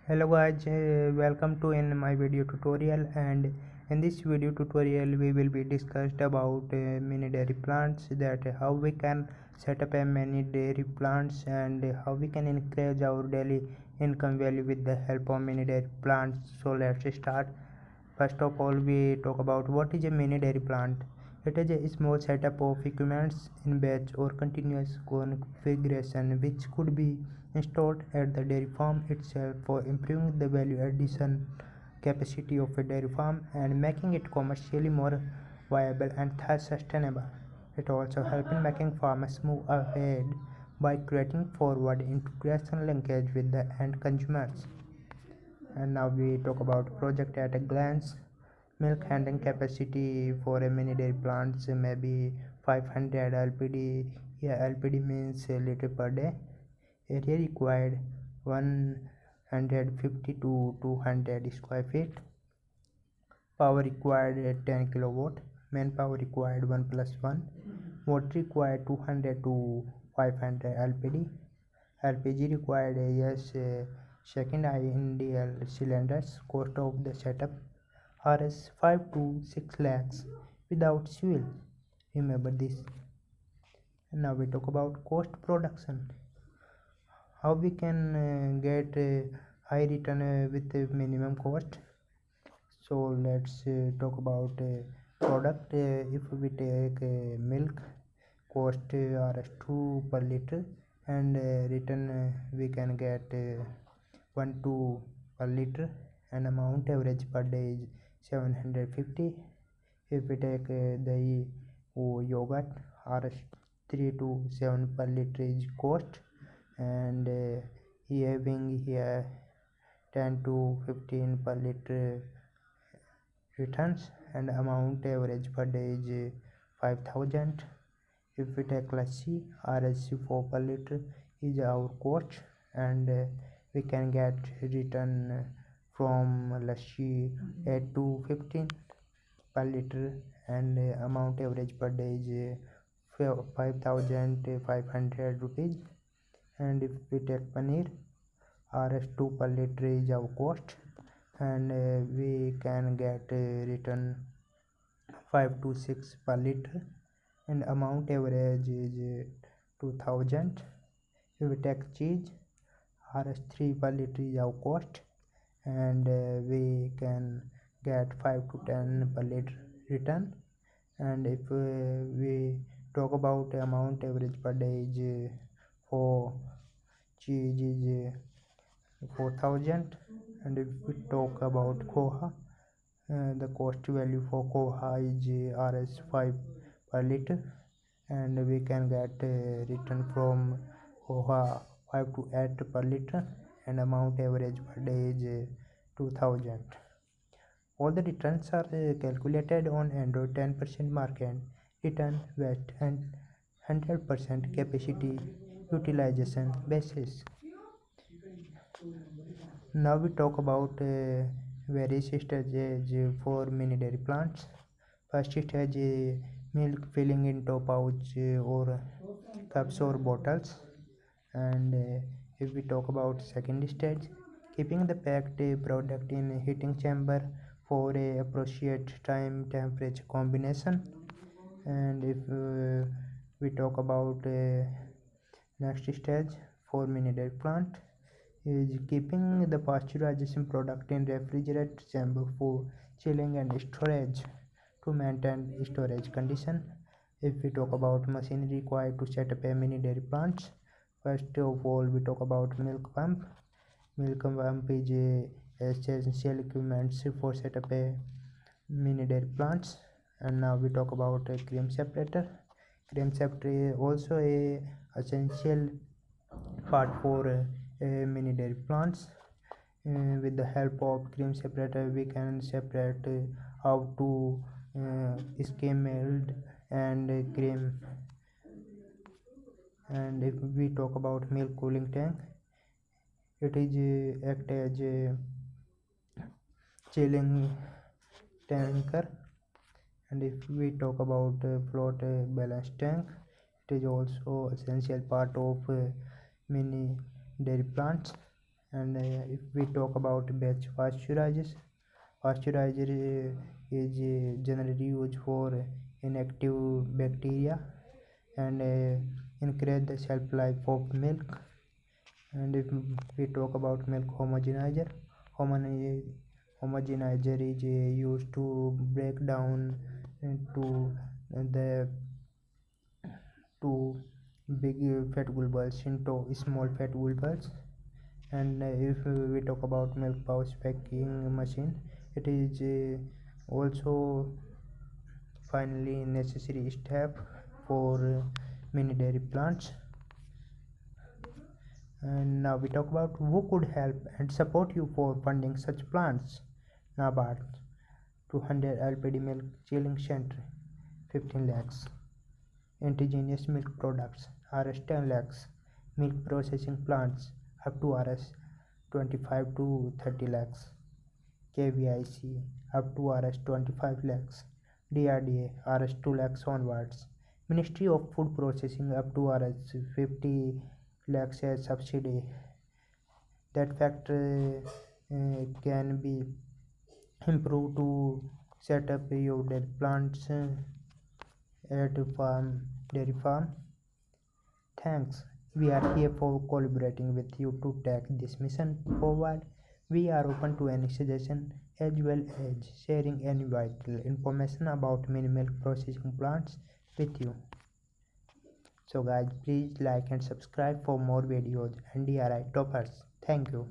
Hello guys, welcome to in my video tutorial. And in this video tutorial we will be discussed about mini dairy plants, that how we can set up a mini dairy plants and how we can increase our daily income value with the help of mini dairy plants. So let's start. First of all, we talk about what is a mini dairy plant. It is a small setup of equipments in batch or continuous configuration which could be installed at the dairy farm itself for improving the value addition capacity of a dairy farm and making it commercially more viable and thus sustainable. It also helps in making farmers move ahead by creating forward integration linkage with the end consumers. And now we talk about project at a glance. Milk handling capacity for a mini dairy plant may be 500 lpd. Yeah, lpd means liter per day. Area required 150 to 200 square feet. Power required 10 kilowatt. Manpower required 1 plus 1. Water required 200 to 500 lpd. LPG required yes, second ideal cylinders. Cost of the setup Rs 5 to 6 lakhs without fuel. Remember this. And now we talk about cost production. How we can get high return with minimum cost. So let's talk about product. If we take milk, cost Rs 2 per liter, and return we can get 1 2 per liter, and amount average per day is 750. If we take the yogurt, Rs 3 to 7 per liter is cost, and having here 10 to 15 per liter returns, and amount average per day is 5000. If we take lassi, Rs 4 per liter is our cost, and we can get return from lassi 8 to 15 per liter, and amount average per day is 5500 rupees. And if we take paneer, Rs 2 per liter is our cost, and we can get return 5 to 6 per liter, and amount average is 2000. If we take cheese, Rs 3 per liter is our cost, and we can get 5 to 10 per liter return. And if we talk about amount average per day is for cheese is 4000. And if we talk about koha, the cost value for koha is Rs 5 per liter, and we can get return from koha 5 to 8 per liter, and amount average per day is 2000. All the returns are calculated on Android 10% market return rate and 100% capacity utilization basis. Now we talk about various stages for mini dairy plants. First stage is milk filling into pouch or cups or bottles. And if we talk about second stage, keeping the packed product in heating chamber for a appropriate time temperature combination. And if we talk about next stage for mini dairy plant is keeping the pasteurization product in refrigerated chamber for chilling and storage to maintain storage condition. If we talk about machinery required to set up a mini dairy plants, first of all we talk about milk pump. Milk pump is essential equipment for set up a mini dairy plants. And now we talk about a cream separator. Cream separator is also a essential part for mini dairy plants. With the help of cream separator we can separate how to skim milk and cream. And if we talk about milk cooling tank, it is act as a chilling tanker. And if we talk about float balance tank, it is also essential part of mini dairy plants. And if we talk about batch pasteurizer is generally used for inactive bacteria and increase the shelf life of milk. And if we talk about milk homogenizer, homogenizer is used to break down into the two big fat globules into small fat globules. And if we talk about milk pouch packing machine, it is also finally necessary step for many dairy plants. And now we talk about who could help and support you for funding such plants. NABARD 200 LPD milk chilling center 15 lakhs. Indigenous milk products Rs 10 lakhs. Milk processing plants up to Rs 25 to 30 lakhs. KVIC up to Rs 25 lakhs. DRDA Rs 2 lakhs onwards. Ministry of Food Processing up to Rs 50 lakhs as subsidy. That factor can be improved to set up your dairy plants at dairy farm. Thanks. We are here for collaborating with you to take this mission forward. We are open to any suggestion as well as sharing any vital information about mini milk processing plants with you. So guys, please like and subscribe for more videos and DRI toppers. Thank you.